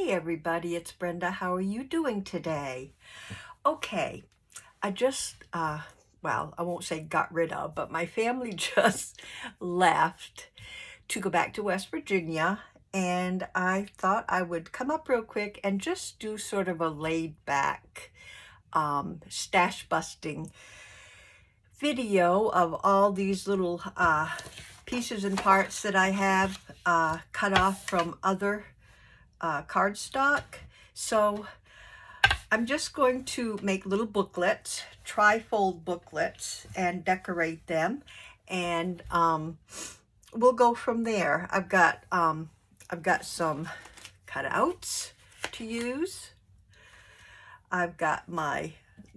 Hey everybody, it's Brenda. How are you doing today? Okay, I just, well, I won't say got rid of, but my family just left to go back to West Virginia, and I thought I would come up real quick and just do sort of a laid back stash busting video of all these little pieces and parts that I have cut off from other cardstock. So I'm just going to make little booklets, tri-fold booklets, and decorate them, and we'll go from there. I've got some cutouts to use. I've got my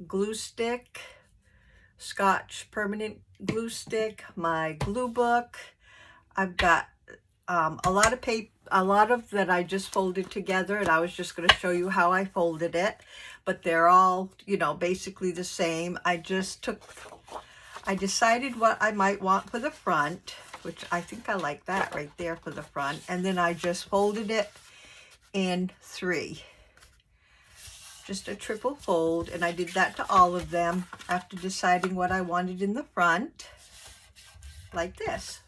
glue stick, Scotch permanent glue stick, my glue book. I've got a lot of paper, a lot of that I just folded together, and I was just going to show you how I folded it, but they're all, you know, basically the same. I decided what I might want for the front, which I think I like that right there for the front, and then I just folded it in 3. Just a triple fold, and I did that to all of them after deciding what I wanted in the front, like this.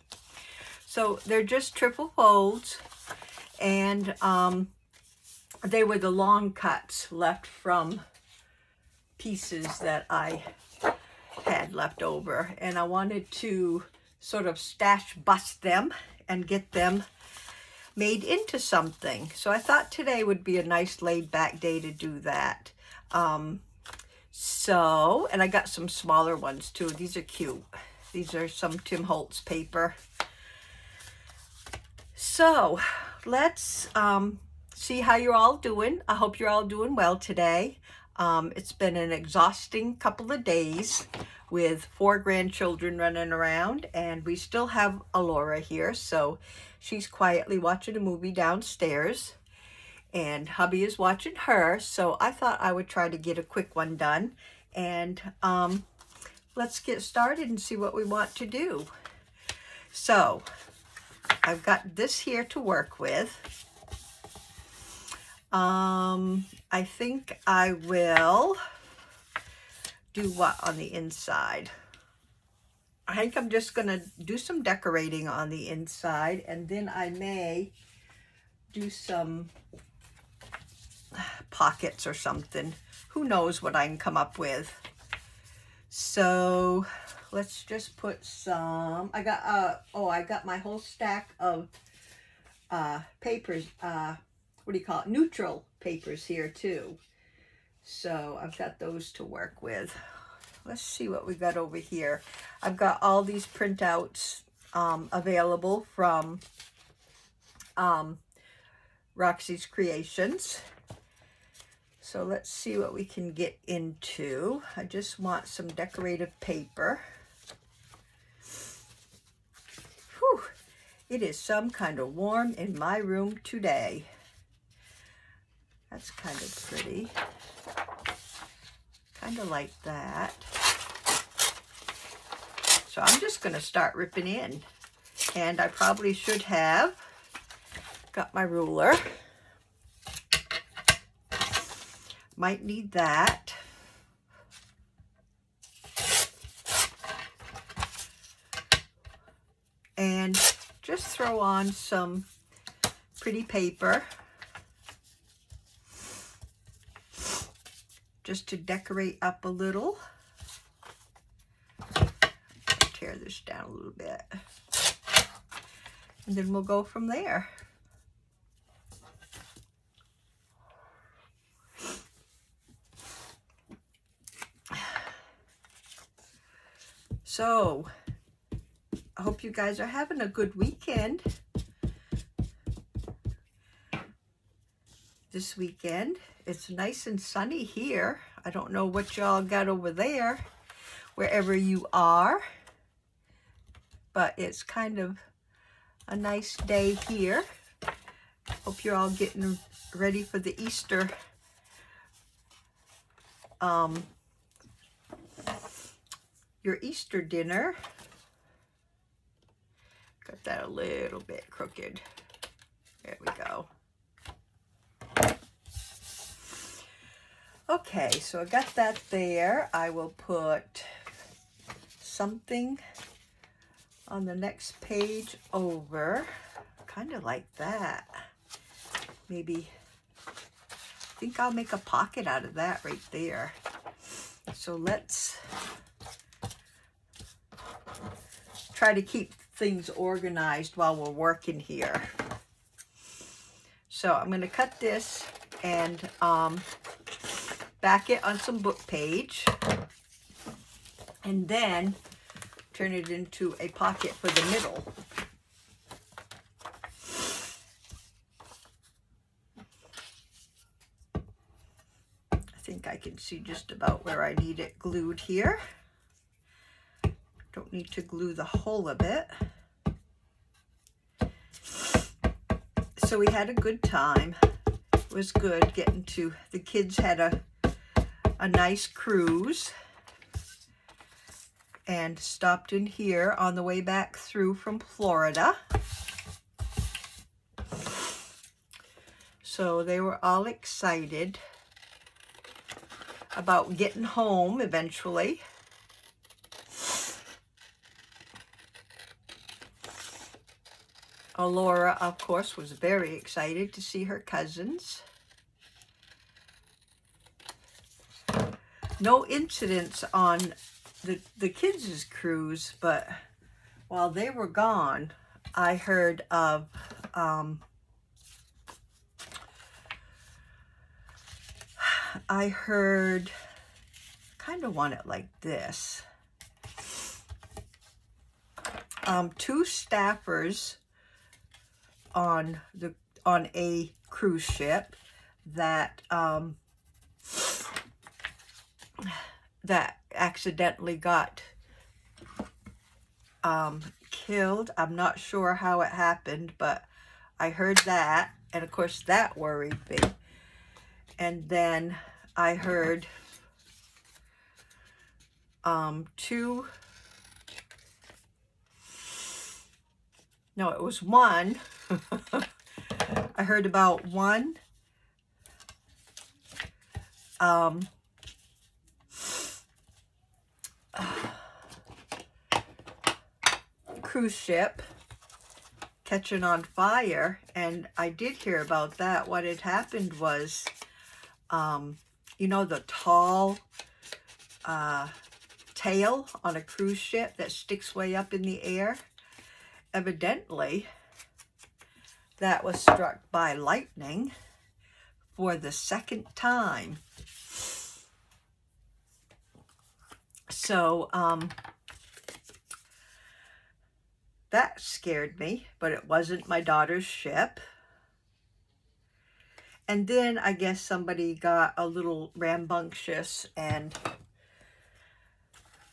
So they're just triple folds, and they were the long cuts left from pieces that I had left over, and I wanted to sort of stash bust them and get them made into something. So I thought today would be a nice laid back day to do that. And I got some smaller ones too. These are cute. These are some Tim Holtz paper. So let's see how you're all doing. I hope you're all doing well today. It's been an exhausting couple of days with 4 grandchildren running around, and we still have Alora here, so she's quietly watching a movie downstairs, and hubby is watching her. So I thought I would try to get a quick one done, and let's get started and see what we want to do. So I've got this here to work with. I think I will do what on the inside? I think I'm just going to do some decorating on the inside, and then I may do some pockets or something. Who knows what I can come up with. So let's just put some, I got my whole stack of papers, what do you call it, neutral papers here too. So I've got those to work with. Let's see what we got over here. I've got all these printouts available from RoxyCreations. So let's see what we can get into. I just want some decorative paper. Whew, it is some kind of warm in my room today. That's kind of pretty. Kind of like that. So I'm just going to start ripping in. And I probably should have got my ruler. Might need that. And just throw on some pretty paper, just to decorate up a little. Tear this down a little bit. And then we'll go from there. So, I hope you guys are having a good weekend. This weekend. It's nice and sunny here. I don't know what y'all got over there, wherever you are, but it's kind of a nice day here. Hope you're all getting ready for the Easter your Easter dinner. Got that a little bit crooked. There we go. Okay, so I got that there. I will put something on the next page over, kind of like that. Maybe, I think I'll make a pocket out of that right there. So let's try to keep things organized while we're working here. So I'm going to cut this and back it on some book page, and then turn it into a pocket for the middle. I think I can see just about where I need it glued here. Don't need to glue the whole of it. So we had a good time. It was good getting to, the kids had a nice cruise and stopped in here on the way back through from Florida. So they were all excited about getting home eventually. Laura, of course, was very excited to see her cousins. No incidents on the kids' cruise, but while they were gone, I heard of kind of want it like this. Two staffers on a cruise ship that that accidentally got killed. I'm not sure how it happened, but I heard that, and of course that worried me. And then I heard it was one. I heard about one cruise ship catching on fire, and I did hear about that. What had happened was, you know, the tall tail on a cruise ship that sticks way up in the air? Evidently, that was struck by lightning for the second time. So, that scared me, but it wasn't my daughter's ship. And then I guess somebody got a little rambunctious and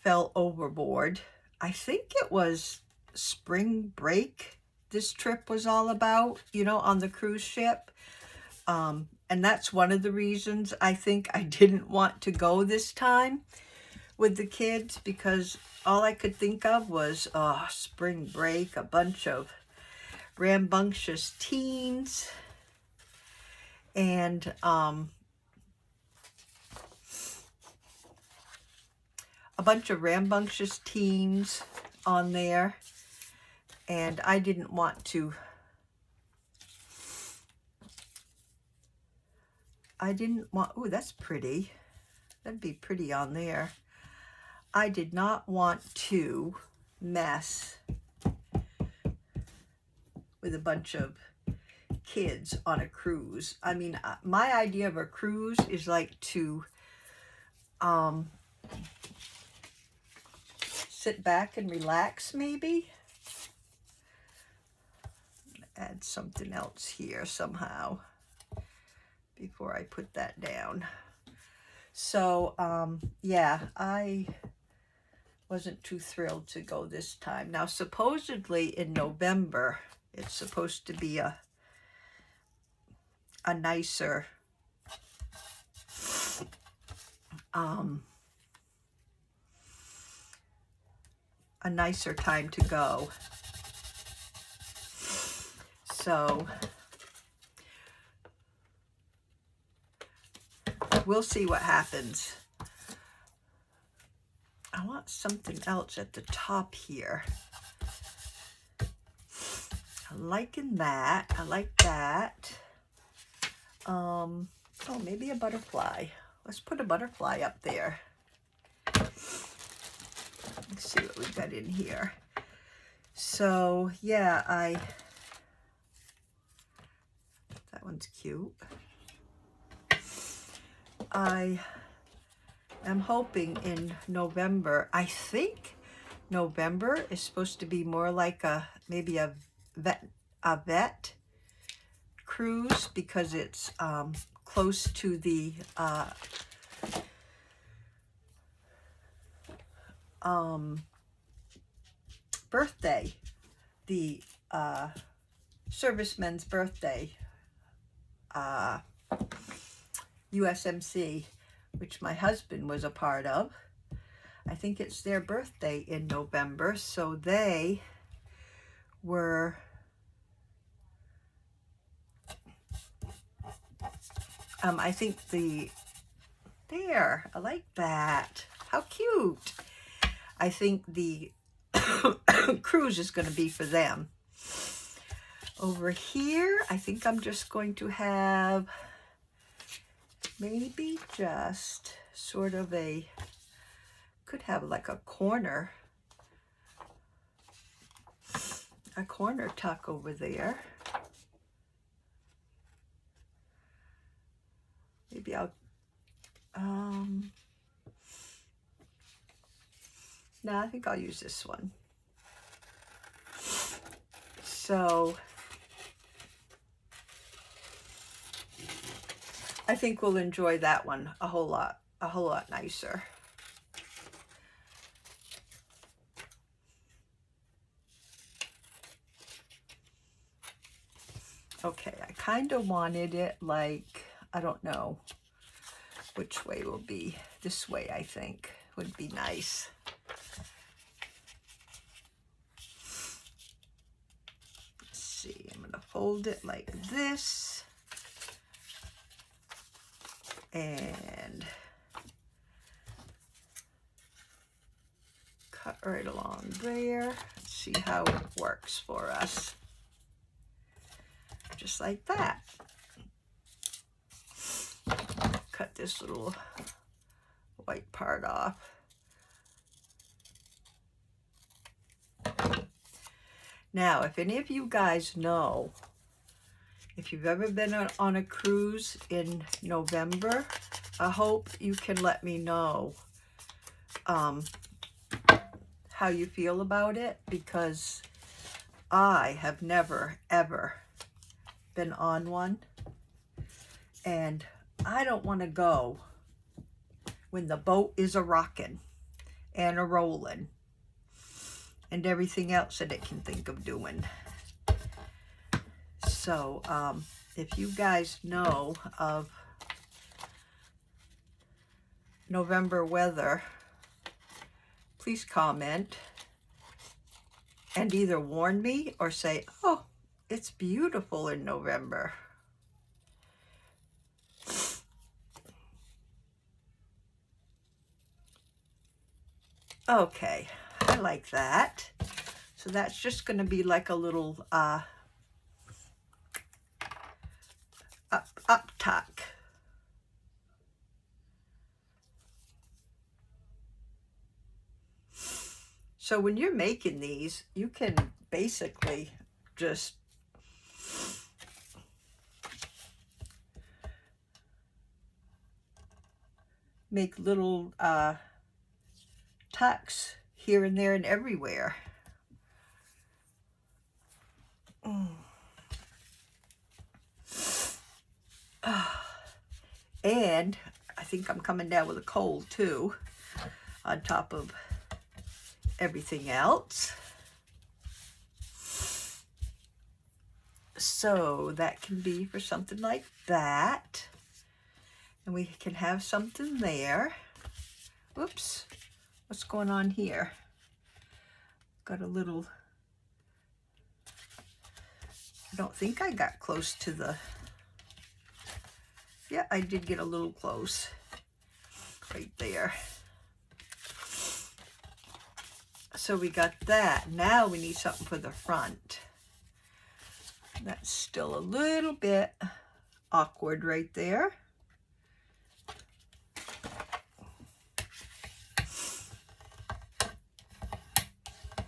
fell overboard. I think it was spring break this trip was all about, you know, on the cruise ship. And that's one of the reasons I think I didn't want to go this time with the kids, because all I could think of was spring break, a bunch of rambunctious teens, and a bunch of rambunctious teens on there, and I didn't want to. Oh, that's pretty. That'd be pretty on there. I did not want to mess with a bunch of kids on a cruise. I mean, my idea of a cruise is like to sit back and relax, maybe. Add something else here somehow before I put that down. So, yeah, I wasn't too thrilled to go this time. Now, supposedly in November, it's supposed to be a nicer time to go. So we'll see what happens. I want something else at the top here. I'm liking that. I like that. Oh, maybe a butterfly. Let's put a butterfly up there. Let's see what we got in here. So, yeah, that one's cute. I am hoping in November, I think November is supposed to be more like maybe a vet cruise, because it's close to the birthday, the servicemen's birthday, USMC, which my husband was a part of. I think it's their birthday in November, so they were I think I like that. How cute. I think the cruise is going to be for them. Over here, I think I'm just going to have maybe just sort of could have like a corner tuck over there. Maybe I'll, no, I think I'll use this one. So I think we'll enjoy that one a whole lot nicer. Okay, I kind of wanted it like, I don't know which way will be. This way, I think, would be nice. Let's see, I'm going to fold it like this. And cut right along there. Let's see how it works for us. Just like that. Cut this little white part off. Now, if any of you guys know, if you've ever been on a cruise in November, I hope you can let me know how you feel about it, because I have never, ever been on one, and I don't want to go when the boat is a-rocking and a-rolling and everything else that it can think of doing. So if you guys know of November weather, please comment and either warn me or say, oh, it's beautiful in November. Okay, I like that. So that's just going to be like a little up tuck. So when you're making these, you can basically just make little tucks here and there and everywhere. And I think I'm coming down with a cold too, on top of everything else. So that can be for something like that. And we can have something there. Whoops, what's going on here? Got a little, I don't think I got close to the, Yeah, I did get a little close right there. So we got that. Now we need something for the front. That's still a little bit awkward right there.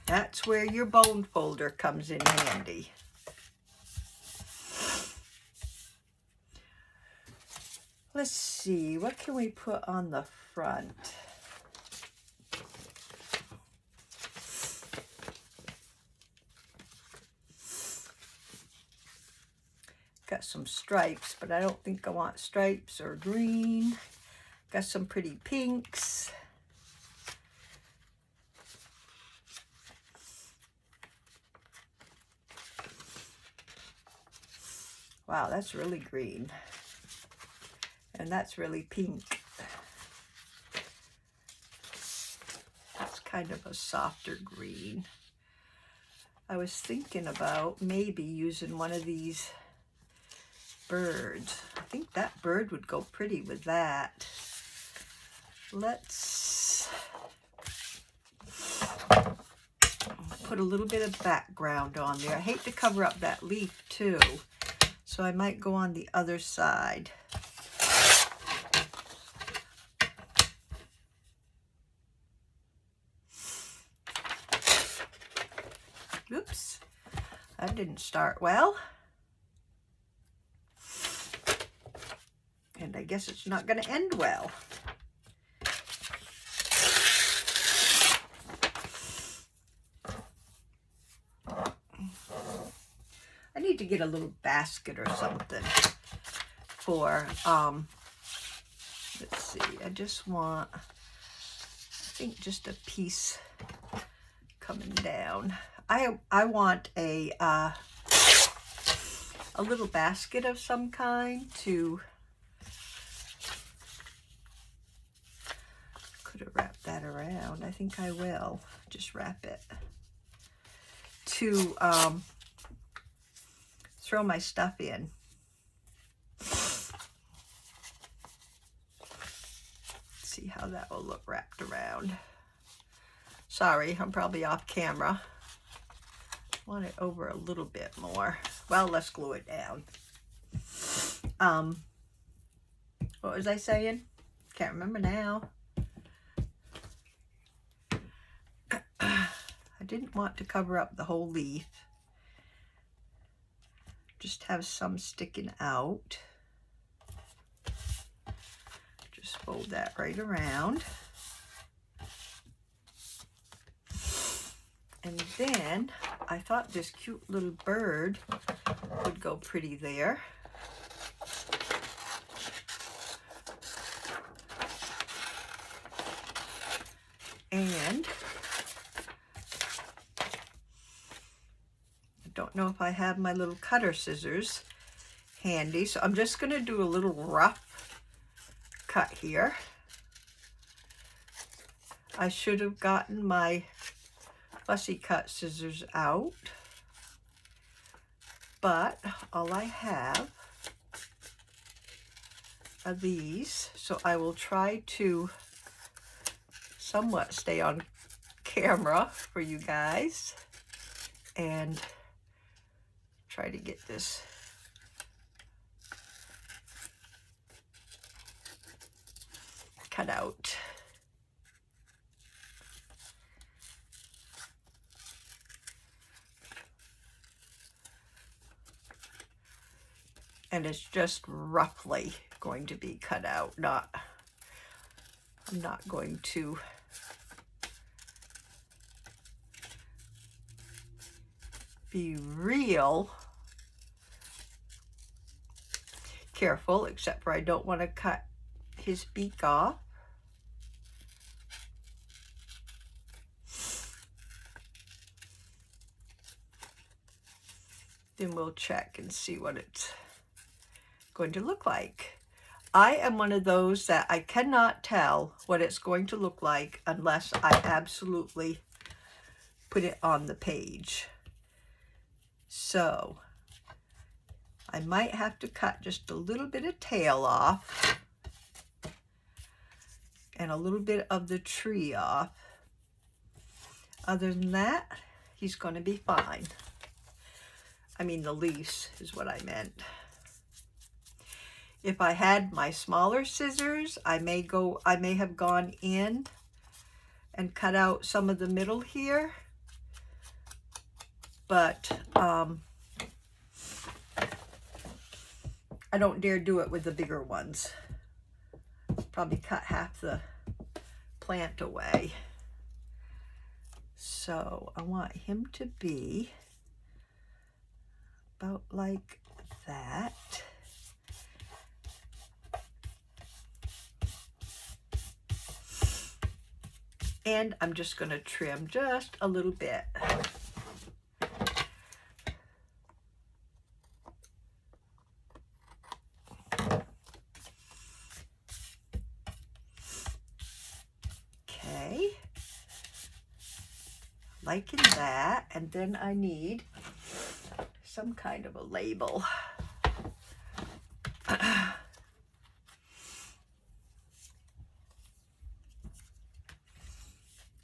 That's where your bone folder comes in handy. Let's see, what can we put on the front? Got some stripes, but I don't think I want stripes or green. Got some pretty pinks. Wow, that's really green. And that's really pink. That's kind of a softer green. I was thinking about maybe using one of these birds. I think that bird would go pretty with that. Let's put a little bit of background on there. I hate to cover up that leaf too, so I might go on the other side. Oops, that didn't start well. And I guess it's not going to end well. I need to get a little basket or something for, let's see, I just want, I think just a piece coming down. I want a little basket of some kind to, could have wrapped that around. I think I will just wrap it to throw my stuff in. See how that will look wrapped around. Sorry, I'm probably off camera. Want it over a little bit more. Well, let's glue it down. What was I saying? Can't remember now. I didn't want to cover up the whole leaf. Just have some sticking out. Just fold that right around. And then I thought this cute little bird would go pretty there. And I don't know if I have my little cutter scissors handy, so I'm just going to do a little rough cut here. I should have gotten my fussy cut scissors out, but all I have are these, so I will try to somewhat stay on camera for you guys and try to get this cut out. And it's just roughly going to be cut out, I'm not going to be real careful, except for I don't want to cut his beak off. Then we'll check and see what it's going to look like. I am one of those that I cannot tell what it's going to look like unless I absolutely put it on the page. So I might have to cut just a little bit of tail off and a little bit of the tree off. Other than that, he's going to be fine. I mean, the leaves is what I meant. If I had my smaller scissors, I may have gone in and cut out some of the middle here, but I don't dare do it with the bigger ones. Probably cut half the plant away. So I want him to be about like that. And I'm just going to trim just a little bit. Okay. Liking that. And then I need some kind of a label.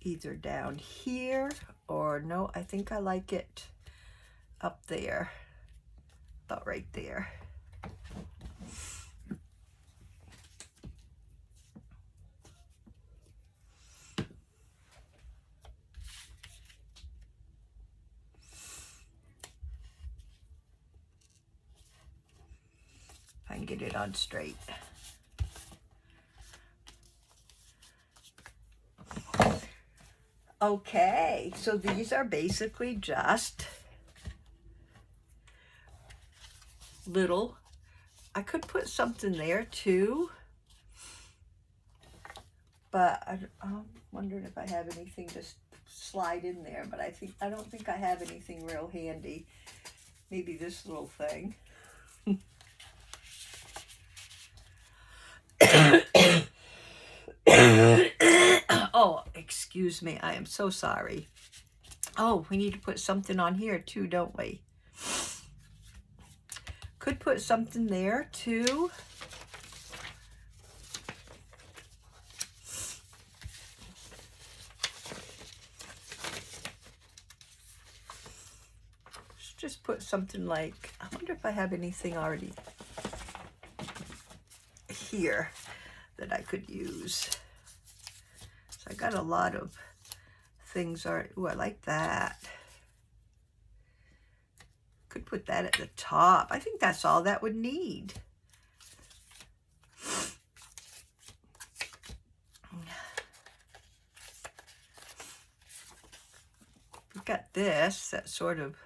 Either down here or no, I think I like it up there, about right there. If I can get it on straight. Okay, so these are basically just little, I could put something there too, but I'm wondering if I have anything to slide in there, but I don't think I have anything real handy. Maybe this little thing. Oh, excuse me. I am so sorry. Oh, we need to put something on here too, don't we? Could put something there too. Let's just put something like, I wonder if I have anything already here that I could use. So I got a lot of things already. Ooh, I like that. Could put that at the top. I think that's all that would need. We've got this that sort of,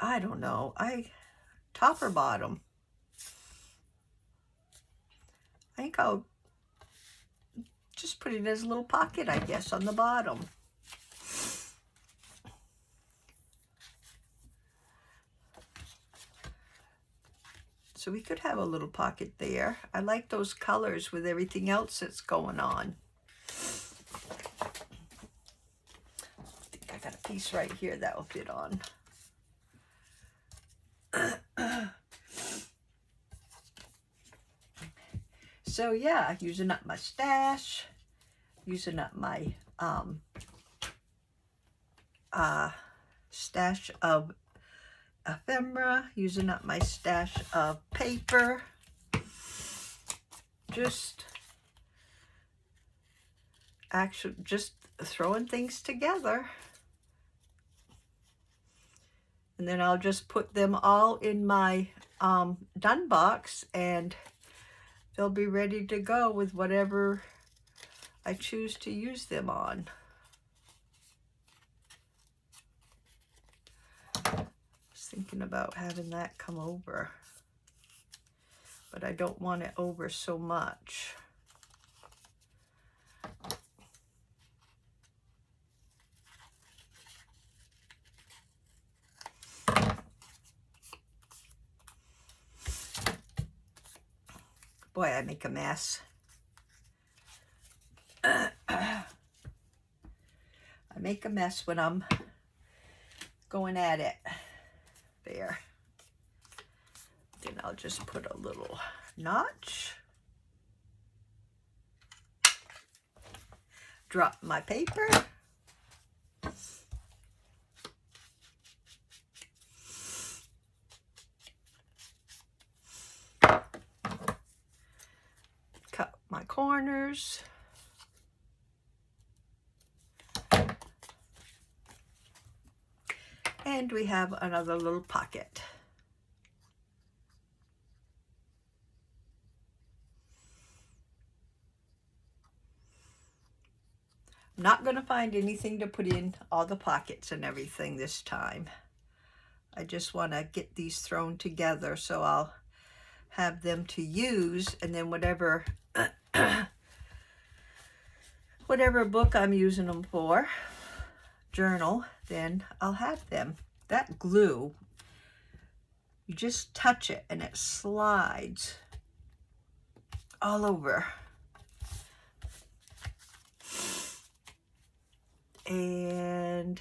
I don't know. Top or bottom? I think I'll just put it as a little pocket, I guess, on the bottom. So we could have a little pocket there. I like those colors with everything else that's going on. I think I got a piece right here that will fit on. So yeah, using up my stash, using up my stash of ephemera, using up my stash of paper, just throwing things together. And then I'll just put them all in my done box and they'll be ready to go with whatever I choose to use them on. I was thinking about having that come over, but I don't want it over so much. Boy, I make a mess. I make a mess when I'm going at it. There. Then I'll just put a little notch. Drop my paper. Cut my corners. And we have another little pocket. I'm not going to find anything to put in all the pockets and everything this time. I just want to get these thrown together so I'll have them to use, and then whatever whatever book I'm using them for, journal, then I'll have them. That glue, you just touch it and it slides all over. And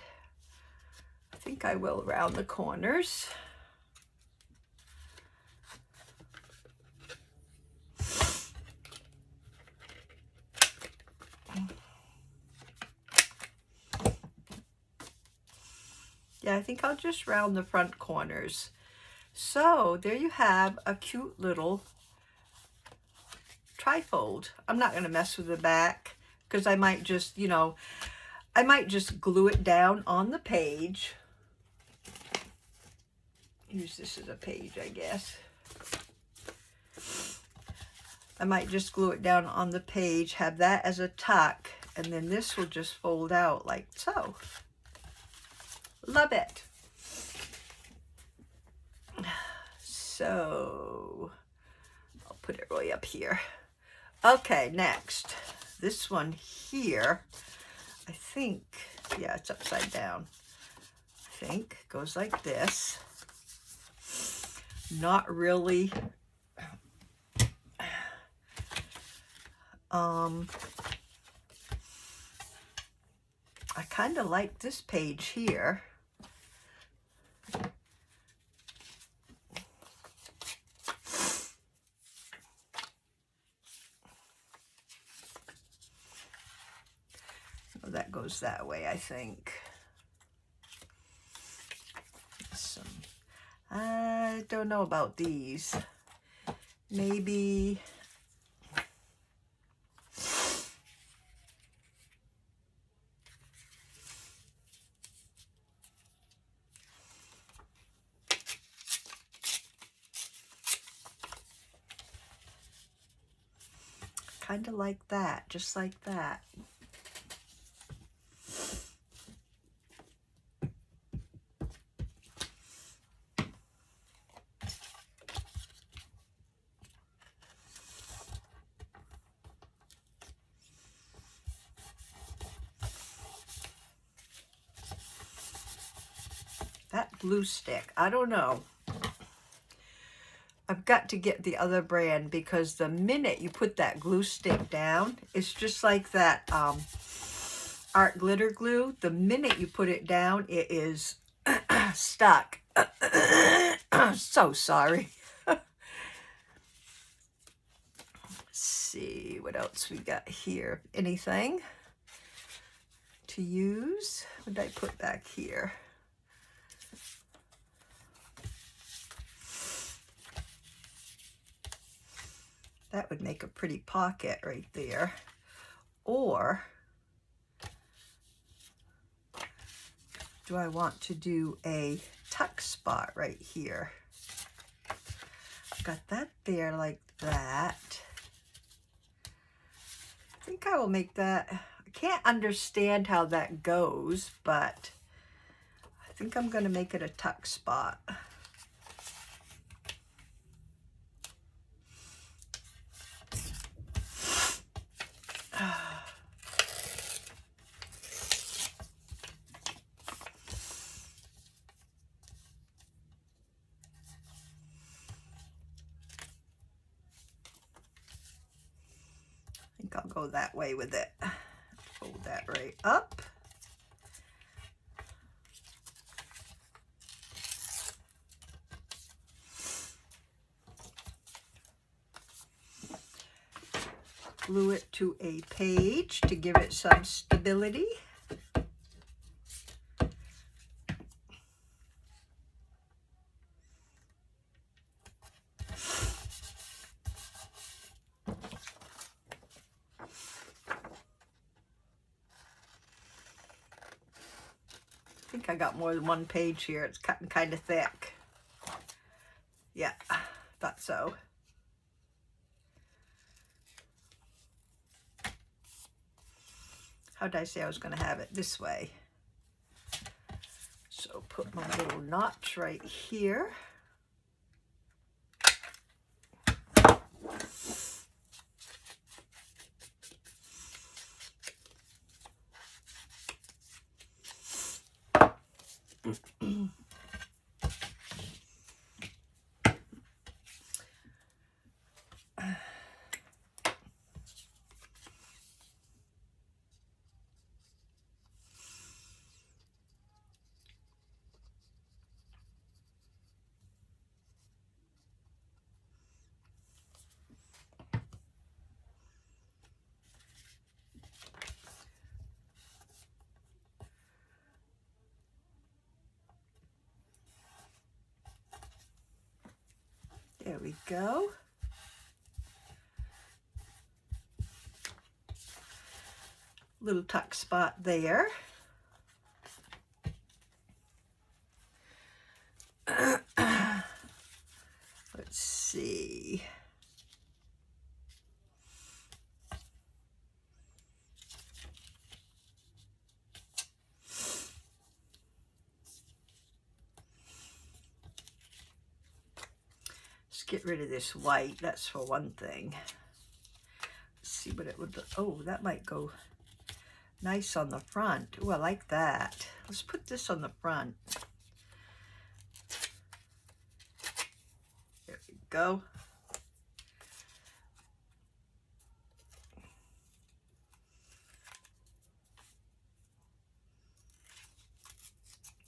I think I will round the corners. Yeah, I think I'll just round the front corners. So there you have a cute little trifold. I'm not going to mess with the back because I might just, you know, I might just glue it down on the page. Use this as a page, I guess. I might just glue it down on the page, have that as a tuck, and then this will just fold out like so. Love it. So I'll put it way up here. Okay, next. This one here, I think, yeah, it's upside down. I think goes like this. Not really. I kind of like this page here. That goes that way, I think. I don't know about these. Maybe kind of like that, just like that. That glue stick, I don't know. I've got to get the other brand because the minute you put that glue stick down, it's just like that art glitter glue. The minute you put it down, it is stuck. So sorry. Let's see what else we got here. Anything to use? What did I put back here? That would make a pretty pocket right there. Or do I want to do a tuck spot right here? Got that there like that. I think I will make that. I can't understand how that goes, but I think I'm going to make it a tuck spot. I'll go that way with it. Fold that right up. glue it to a page to give it some stability. I think I got more than one page here. It's cutting kind of thick. Yeah, thought so. How did I say I was going to have it? This way. So put my little notch right here. There we go. Little tuck spot there. Let's see. Let's get rid of this white. That's for one thing. Let's see what it would look. Oh, that might go nice on the front. Oh, I like that. Let's put this on the front. There we go.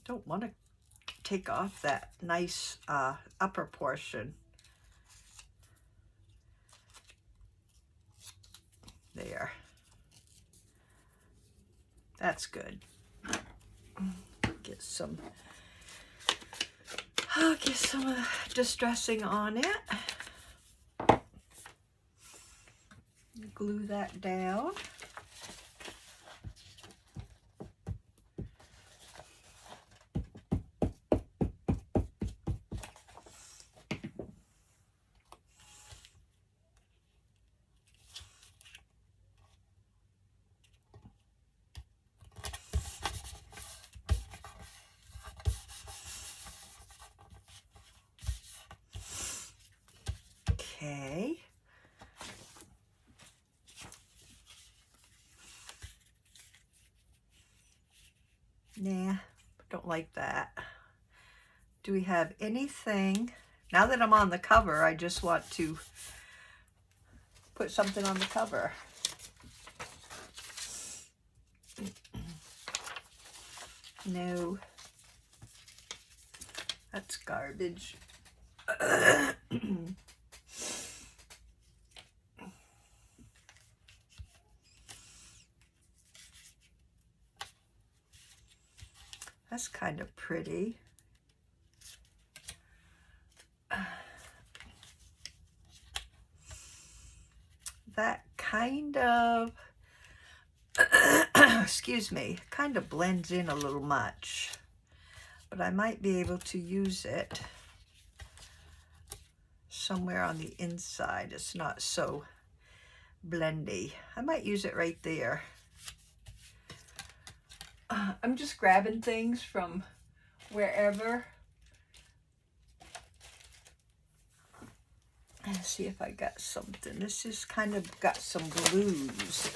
Don't want to take off that nice upper portion. There. That's good. Get some distressing on it. Glue that down. Okay. Nah, don't like that. Do we have anything? Now that I'm on the cover, I just want to put something on the cover. No. That's garbage. That's kind of pretty. That kind of, excuse me, kind of blends in a little much, but I might be able to use it somewhere on the inside. It's not so blendy. I might use it right there. I'm just grabbing things from wherever. Let's see if I got something. This is kind of got some glues.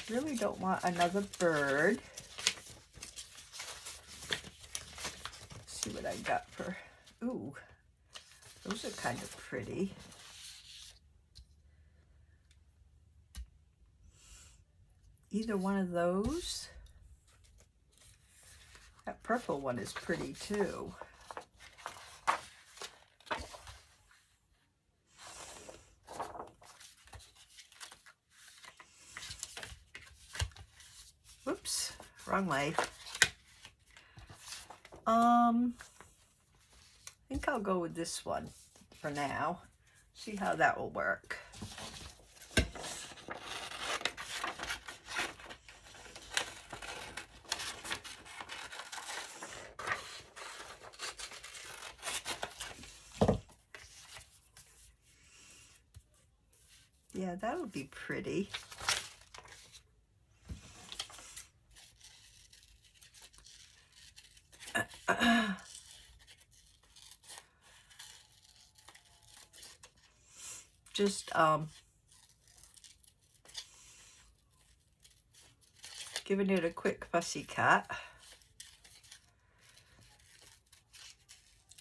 Really don't want another bird. Let's see what I got for, ooh, those are kind of pretty. either one of those. That purple one is pretty too. Whoops, wrong way. I think I'll go with this one for now. See how that will work. Yeah, that'll be pretty. Just giving it a quick fussy cut.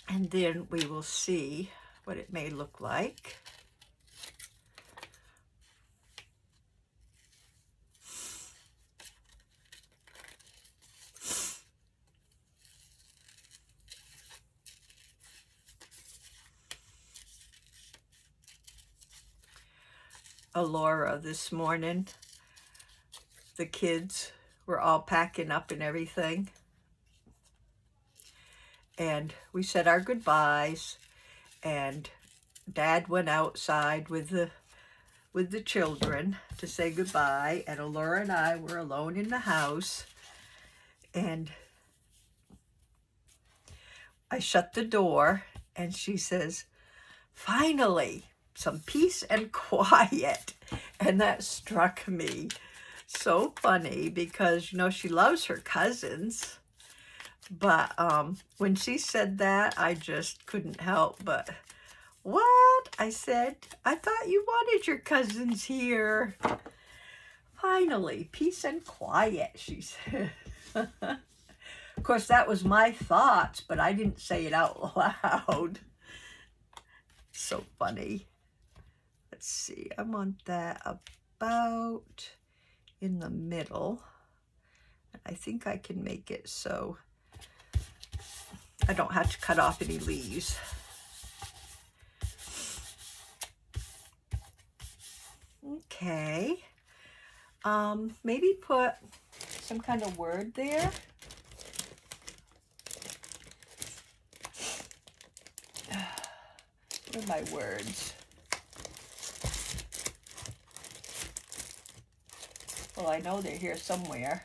And then we will see what it may look like. Alora this morning, the kids were all packing up and everything. And we said our goodbyes, and Dad went outside with the children to say goodbye, and Alora and I were alone in the house, and I shut the door, and she says, "Finally, some peace and quiet." And that struck me so funny because, you know, she loves her cousins. But when she said that, I just couldn't help but, "What?" I said, "I thought you wanted your cousins here." "Finally, peace and quiet," she said. Of course, that was my thoughts, but I didn't say it out loud. So funny. Let's see, I want that about in the middle. I think I can make it so I don't have to cut off any leaves. Okay. Maybe put some kind of word there. Where are my words? Well, I know they're here somewhere.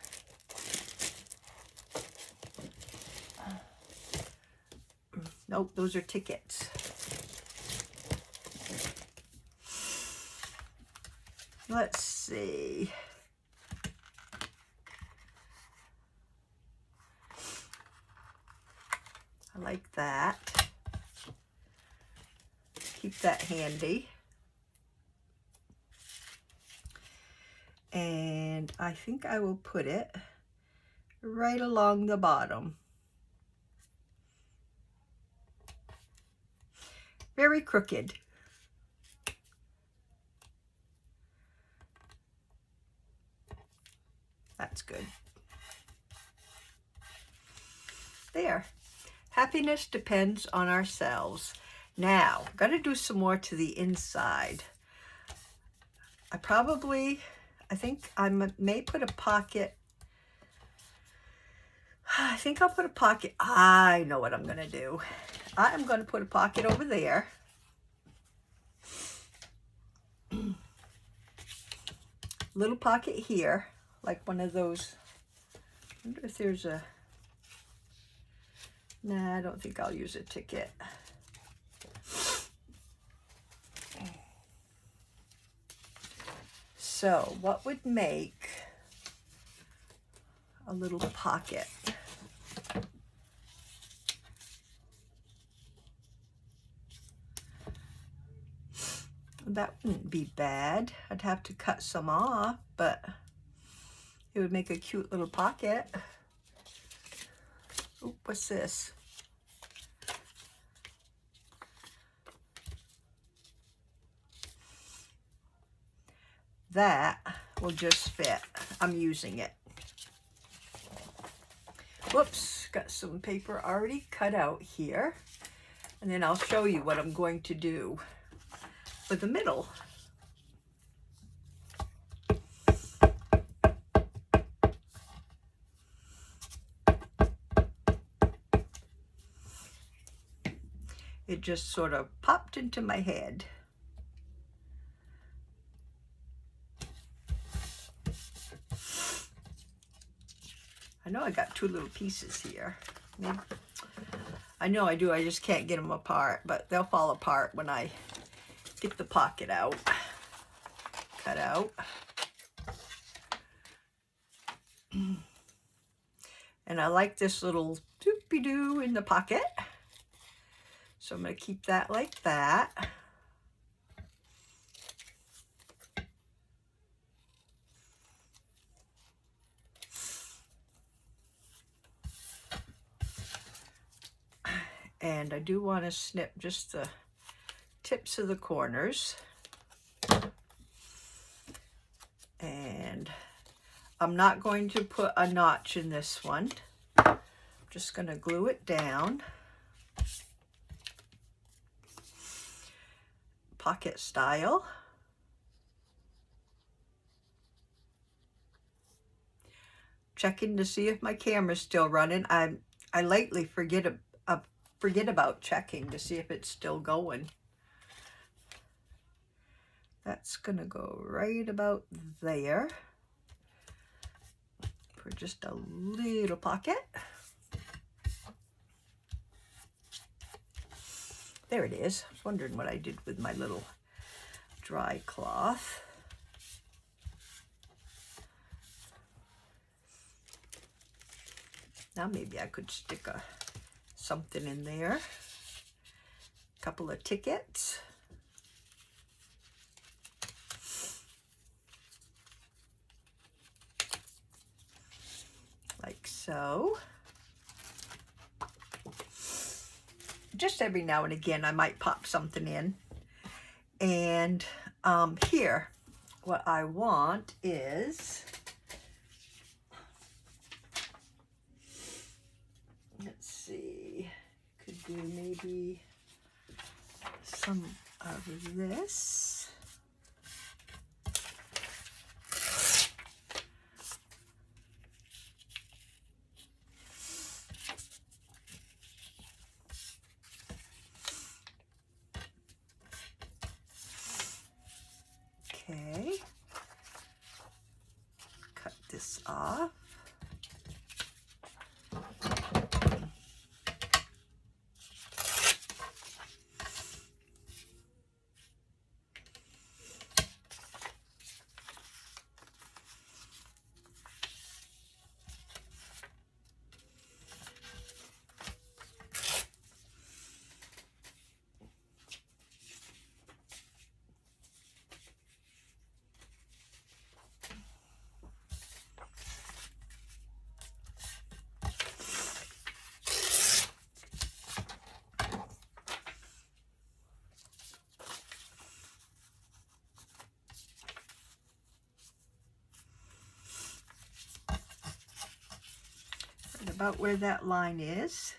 Nope, those are tickets. Let's see. I like that. Keep that handy. And I think I will put it right along the bottom. Very crooked. That's good. There. Happiness depends on ourselves. Now, I'm going to do some more to the inside. I think I may put a pocket. I think I'll put a pocket. I know what I'm going to do. I'm going to put a pocket over there. Little pocket here, like one of those. I wonder if there's a. Nah, I don't think I'll use a ticket. So, what would make a little pocket? That wouldn't be bad. I'd have to cut some off, but it would make a cute little pocket. Oop, what's this? That will just fit. I'm using it. Whoops, got some paper already cut out here. And then I'll show you what I'm going to do for the middle. It just sort of popped into my head. I know I got two little pieces here. Maybe. I know I do, I just can't get them apart, but they'll fall apart when I get the pocket out, cut out. And I like this little doopy-doo in the pocket. So I'm going to keep that like that. And I do want to snip just the tips of the corners. And I'm not going to put a notch in this one. I'm just going to glue it down. Pocket style. Checking to see if my camera's still running. I lately forget about checking to see if it's still going. That's gonna go right about there for just a little pocket. There it is. I was wondering what I did with my little dry cloth. Now maybe I could stick something in there. A couple of tickets. Like so. Just every now and again I might pop something in. And here, what I want is, let's see, could do maybe some of this. Okay, cut this off. About where that line is.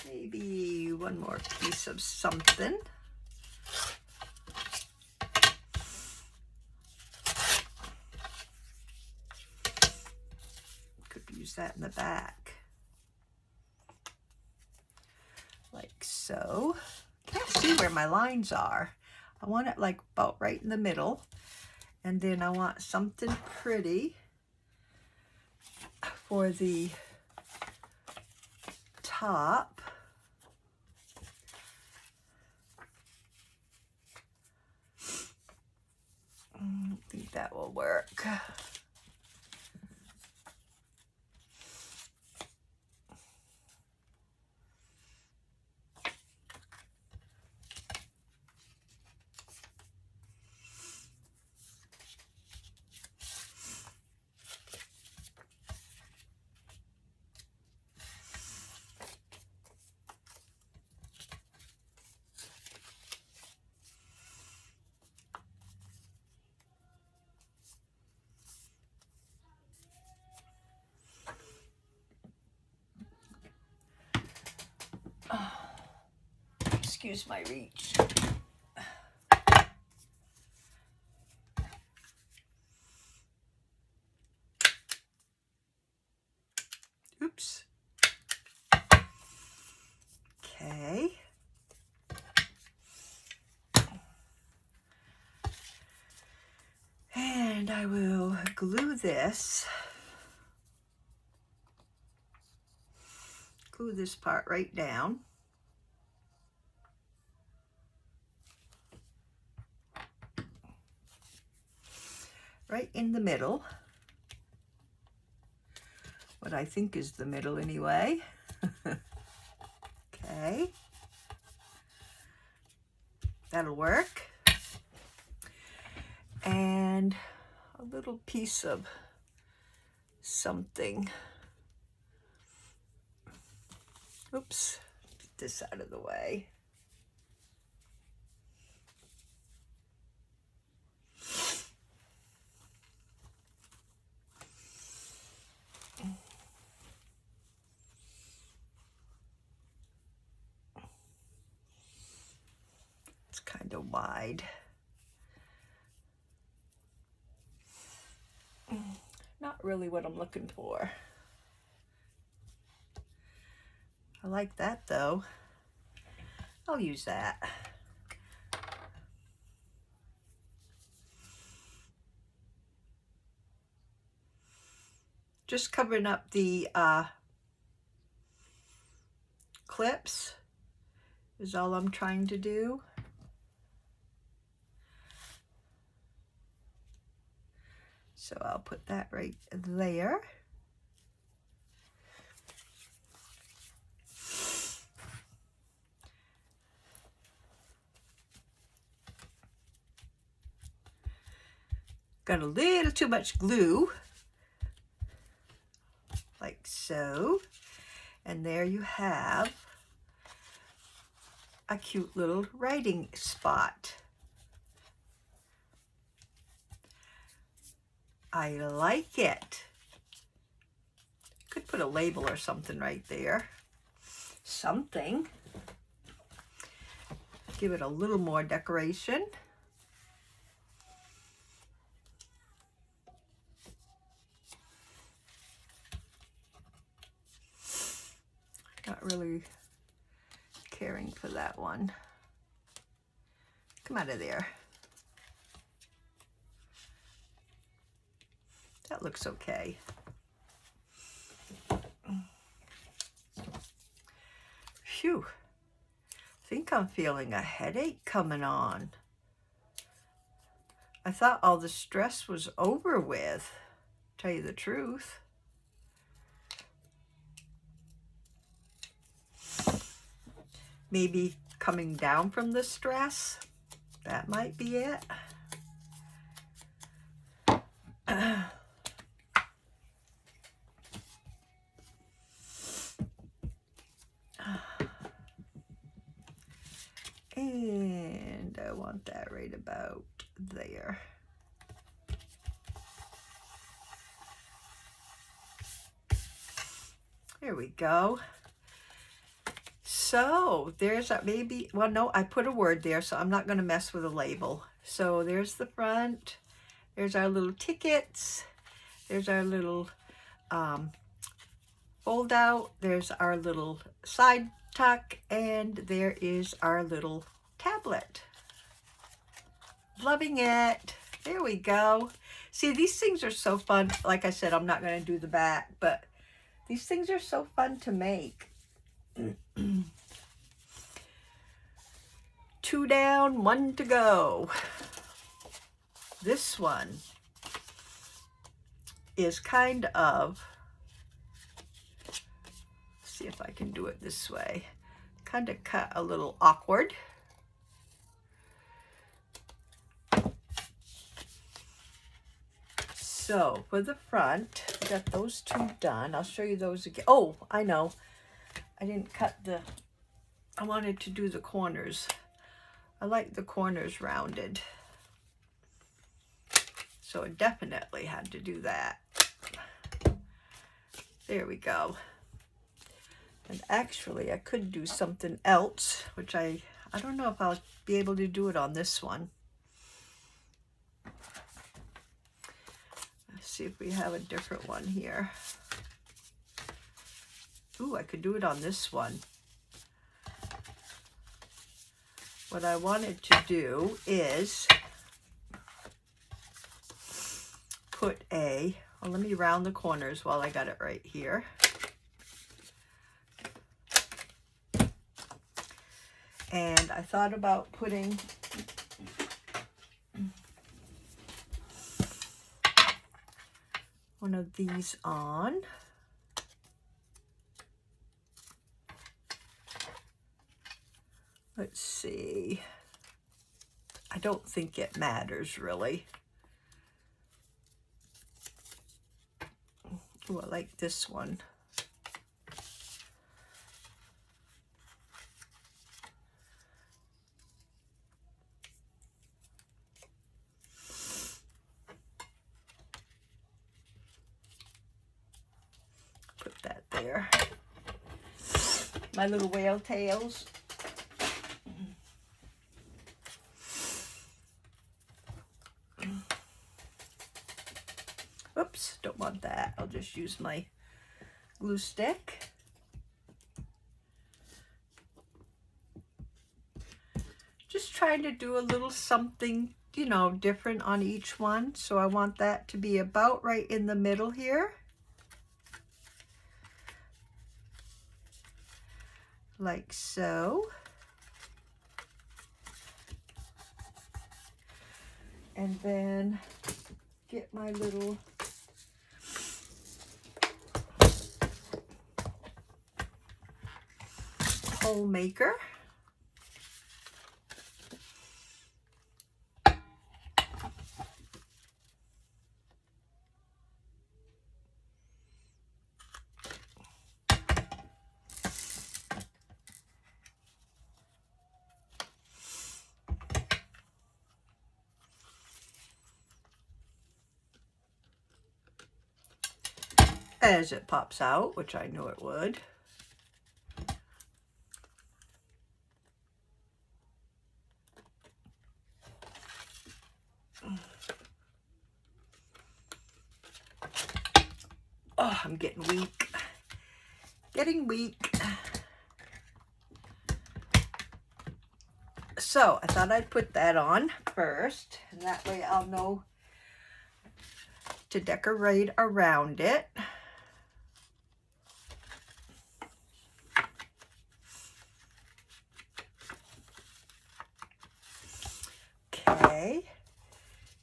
Maybe one more piece of something. Could use that in the back. Like so. Can't see where my lines are. I want it like about right in the middle. And then I want something pretty for the top. I think that will work. excuse my reach. Oops. Okay. And I will glue this. Glue this part right down. Right in the middle. What I think is the middle anyway. Okay. That'll work. And a little piece of something. Oops, get this out of the way. It's kind of wide. Not really what I'm looking for. I like that though. I'll use that. Just covering up the clips is all I'm trying to do. So I'll put that right there. Got a little too much glue, like so. And there you have a cute little writing spot. I like it. Could put a label or something right there. Something. Give it a little more decoration. Not really caring for that one. Come out of there. That looks okay. Phew. I think I'm feeling a headache coming on. I thought all the stress was over with, to tell you the truth. Maybe coming down from the stress. That might be it. And I want that right about there. There we go. So there's a maybe, well, no, I put a word there, so I'm not going to mess with a label. So there's the front. There's our little tickets. There's our little fold out. There's our little side tuck. And there is our little tablet. Loving it. There we go. See, these things are so fun. Like I said, I'm not going to do the back, but these things are so fun to make. 2 down, 1 to go. This one is kind of, let's see if I can do it this way, kind of cut a little awkward. So for the front, we got those 2 done. I'll show you those again. Oh, I know. I didn't cut the, I wanted to do the corners. I like the corners rounded. So I definitely had to do that. There we go. And actually I could do something else, which I I don't know if I'll be able to do it on this one. Let's see if we have a different one here. Ooh, I could do it on this one. What I wanted to do is put a, well, let me round the corners while I got it right here. And I thought about putting one of these on. Let's see. I don't think it matters really. Ooh, I like this one. Put that there. My little whale tails. Oops, don't want that. I'll just use my glue stick. Just trying to do a little something, you know, different on each one. So I want that to be about right in the middle here. Like so. And then get my little hole maker. As it pops out, which I knew it would. Oh, I'm getting weak. Getting weak. So I thought I'd put that on first, and that way I'll know to decorate around it. Okay,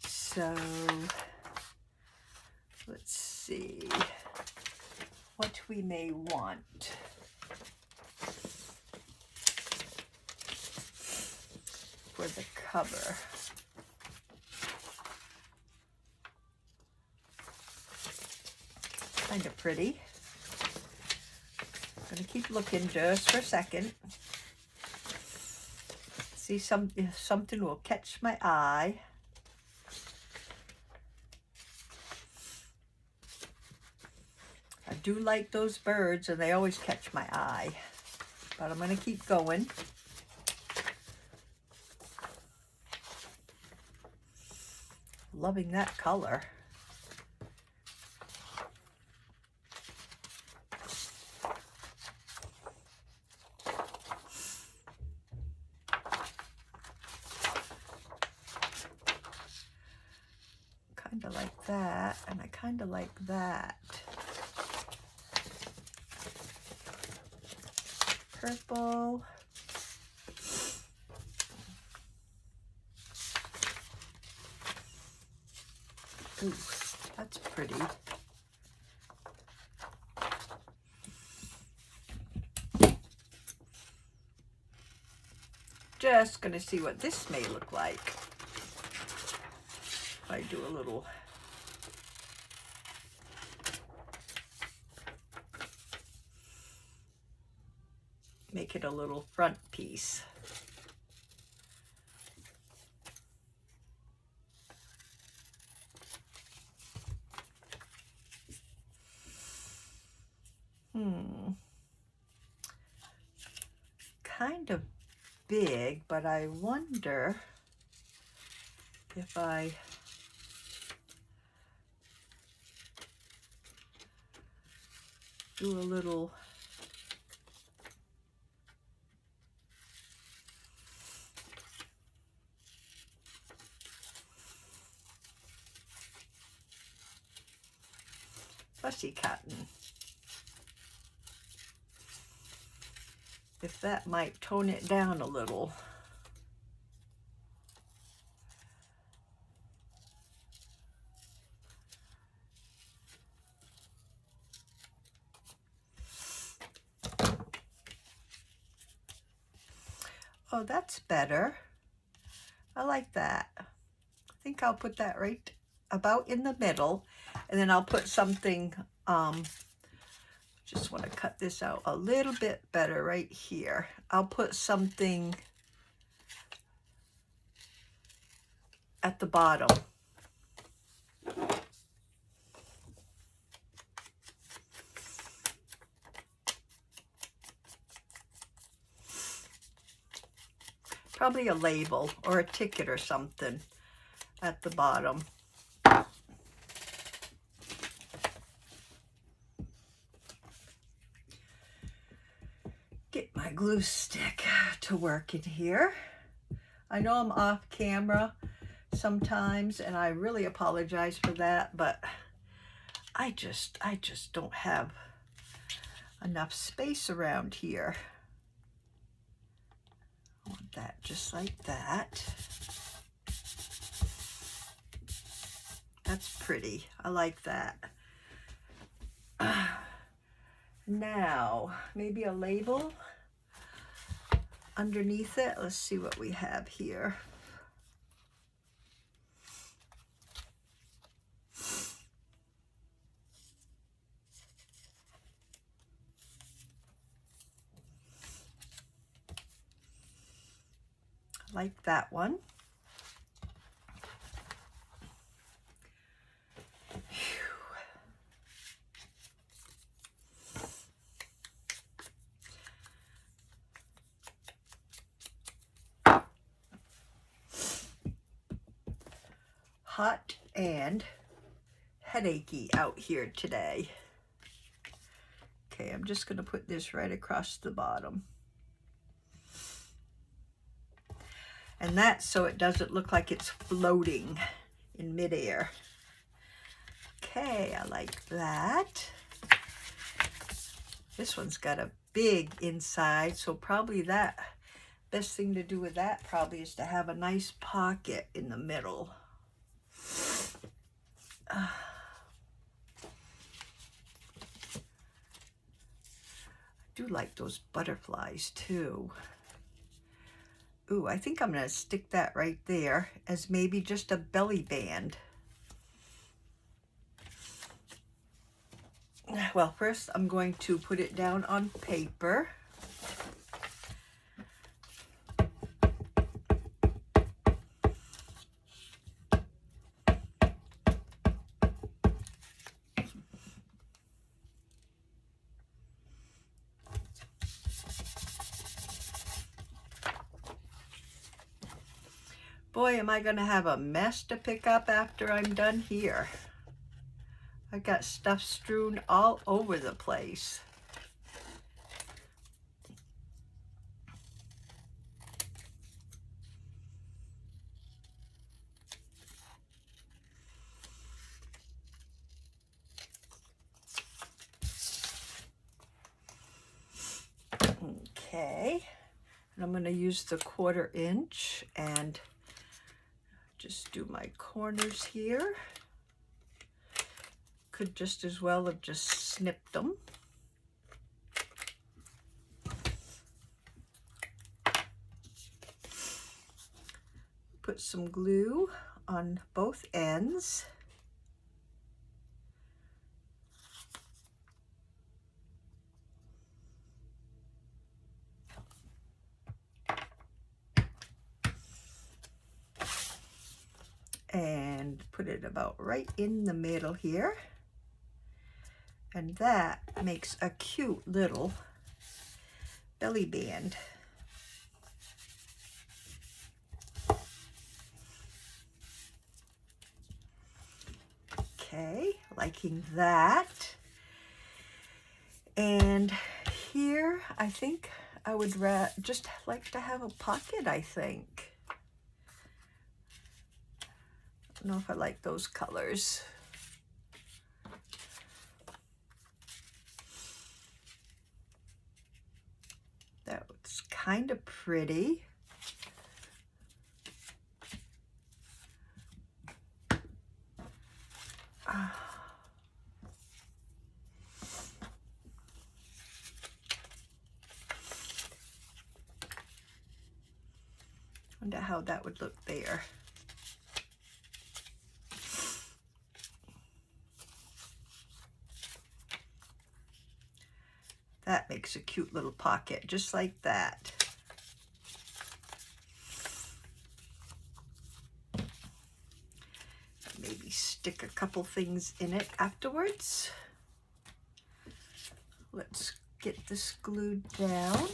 so let's see what we may want. For the cover. Kind of pretty. I'm gonna keep looking just for a second. See if something will catch my eye. I do like those birds and they always catch my eye. But I'm gonna keep going. Loving that color. Kind of like that, and I kind of like that. Purple. Ooh, that's pretty. Just gonna see what this may look like. If I do a little make it a little front piece. Kind of big, but I wonder if I do a little fussy cotton. If that might tone it down a little. Oh, that's better. I like that. I think I'll put that right about in the middle, and then I'll put something, just want to cut this out a little bit better right here. I'll put something at the bottom. Probably a label or a ticket or something at the bottom. Get my glue stick to work in here. I know I'm off camera sometimes, and I really apologize for that, but I just don't have enough space around here. I want that just like that. That's pretty. I like that. Now, maybe a label underneath it. Let's see what we have here. Like that one. Hot and headachy out here today. Okay, I'm just going to put this right across the bottom. And that's so it doesn't look like it's floating in midair. Okay, I like that. This one's got a big inside, so probably that, best thing to do with that probably is to have a nice pocket in the middle. I do like those butterflies too. Ooh, I think I'm going to stick that right there as maybe just a belly band. Well, first I'm going to put it down on paper. Boy, am I going to have a mess to pick up after I'm done here. I got stuff strewn all over the place. Okay, and I'm going to use the 1/4 inch and just do my corners here. Could just as well have just snipped them. Put some glue on both ends. And put it about right in the middle here. And that makes a cute little belly band. Okay, liking that. And here, I think I would just like to have a pocket, I think. I don't know if I like those colors. That's kind of pretty. Wonder how that would look there. That makes a cute little pocket, just like that. Maybe stick a couple things in it afterwards. Let's get this glued down.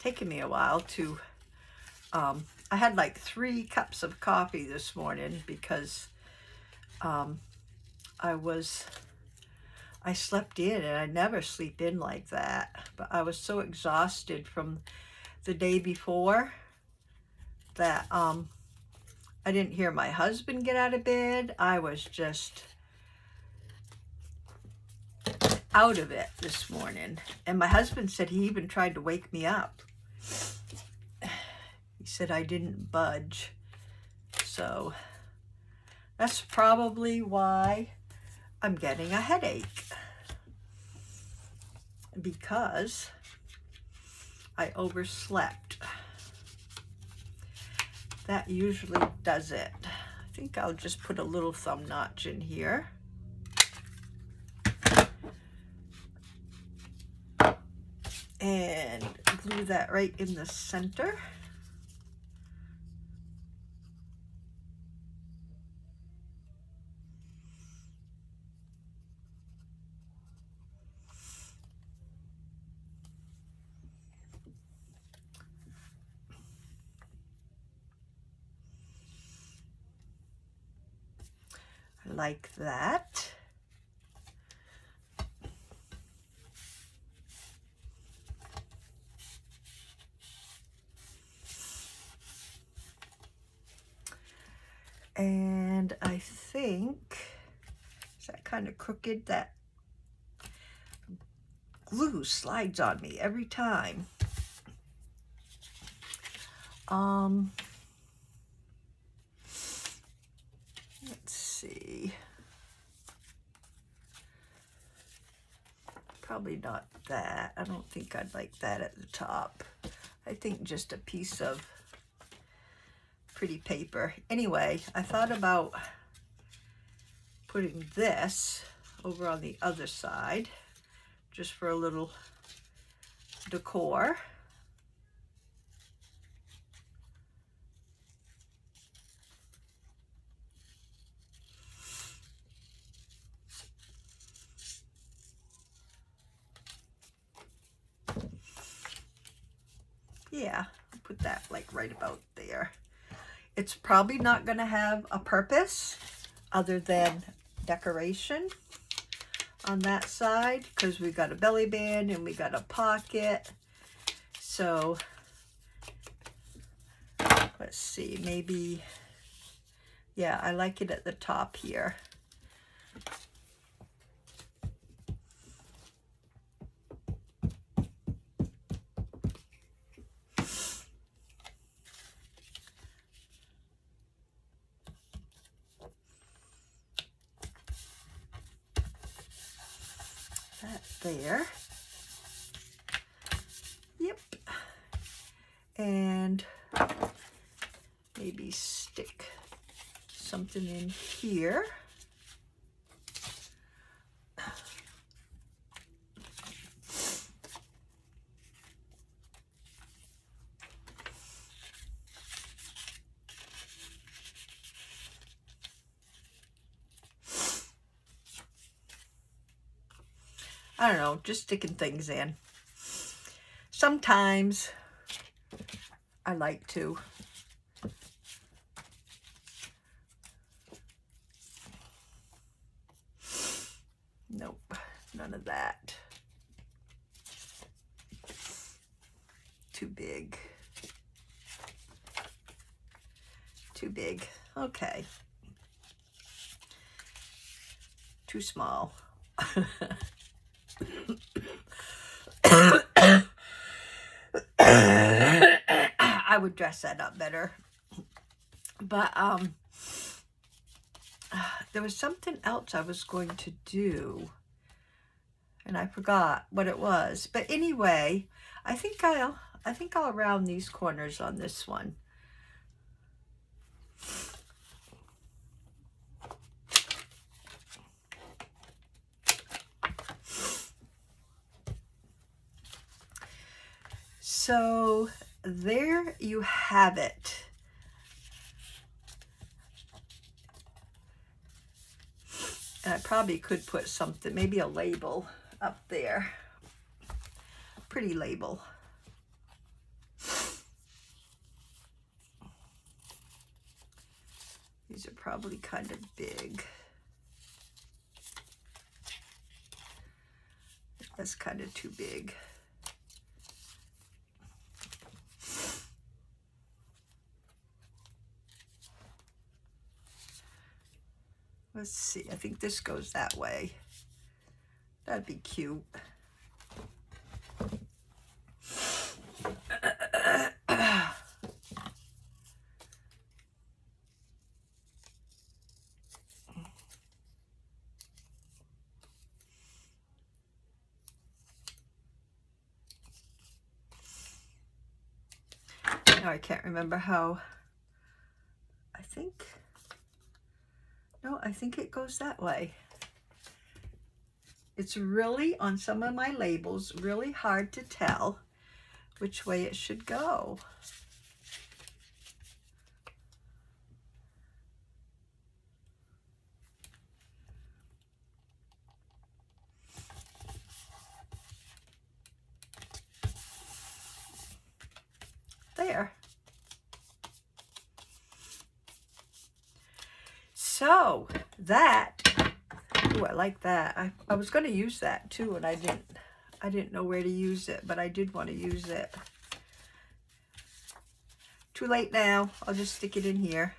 Taking me a while to, I had like 3 cups of coffee this morning because I slept in, and I never sleep in like that, but I was so exhausted from the day before that I didn't hear my husband get out of bed. I was just out of it this morning, and my husband said he even tried to wake me up. He said I didn't budge. So that's probably why I'm getting a headache, because I overslept. That usually does it. I think I'll just put a little thumb notch in here. And glue that right in the center. Like that. And I think, is that kind of crooked? That glue slides on me every time. Let's see. Probably not that. I don't think I'd like that at the top. I think just a piece of pretty paper. Anyway, I thought about putting this over on the other side just for a little decor. Yeah, put that like right about there. It's probably not going to have a purpose other than decoration on that side, because we got a belly band and we got a pocket. So let's see, maybe, yeah, I like it at the top here. That there. Yep. And maybe stick something in here. I don't know, just sticking things in. Sometimes I like to. Nope, none of that. Too big. Too big. Okay. Too small. I would dress that up better. But there was something else I was going to do, and I forgot what it was. But anyway, I think I'll round these corners on this one. So there you have it. And I probably could put something, maybe a label up there. Pretty label. These are probably kind of big. That's kind of too big. Let's see, I think this goes that way. That'd be cute. Now I can't remember how. I think it goes that way. It's really, on some of my labels, really hard to tell which way it should go. There. So that, ooh, I like that. I was going to use that too, and I didn't know where to use it, but I did want to use it. Too late now. I'll just stick it in here.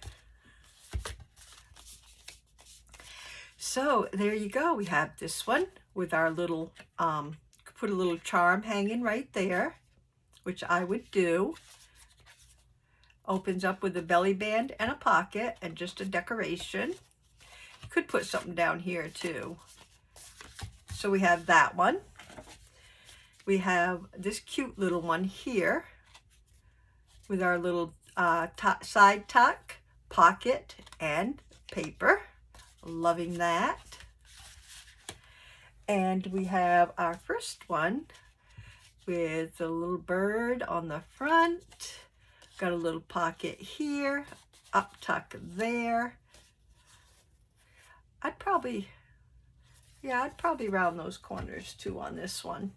So there you go. We have this one with our little, put a little charm hanging right there, which I would do. Opens up with a belly band and a pocket and just a decoration. You could put something down here too. So we have that one. We have this cute little one here with our little side tuck, pocket, and paper. Loving that. And we have our first one with the little bird on the front. Got a little pocket here, up tuck there. I'd probably round those corners too on this one.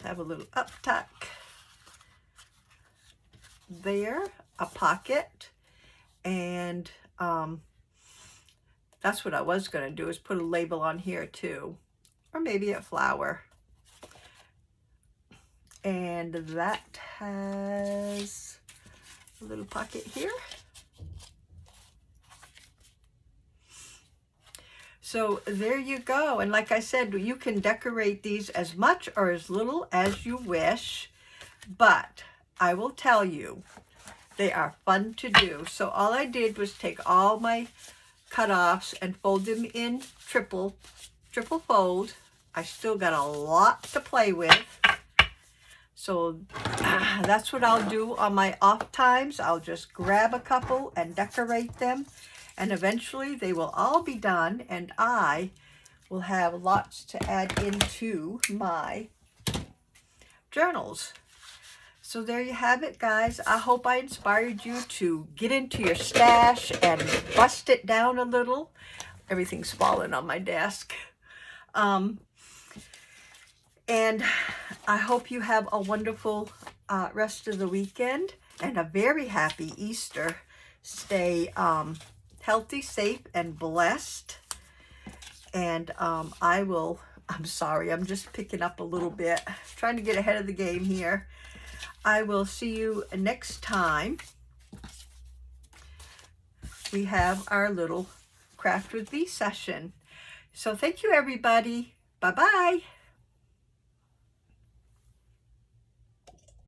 Have a little up tuck there, a pocket, and that's what I was going to do, is put a label on here too, or maybe a flower. And that has a little pocket here. So there you go. And like I said, you can decorate these as much or as little as you wish, but I will tell you, they are fun to do. So all I did was take all my cut-offs and fold them in triple fold. I still got a lot to play with. So that's what I'll do on my off times. I'll just grab a couple and decorate them, and eventually they will all be done, and I will have lots to add into my journals. So there you have it, guys. I hope I inspired you to get into your stash and bust it down a little. Everything's falling on my desk. And I hope you have a wonderful rest of the weekend and a very happy Easter. Stay healthy, safe, and blessed. And I'm sorry, I'm just picking up a little bit, trying to get ahead of the game here. I will see you next time we have our little Craft with Bee session. So thank you, everybody. Bye-bye.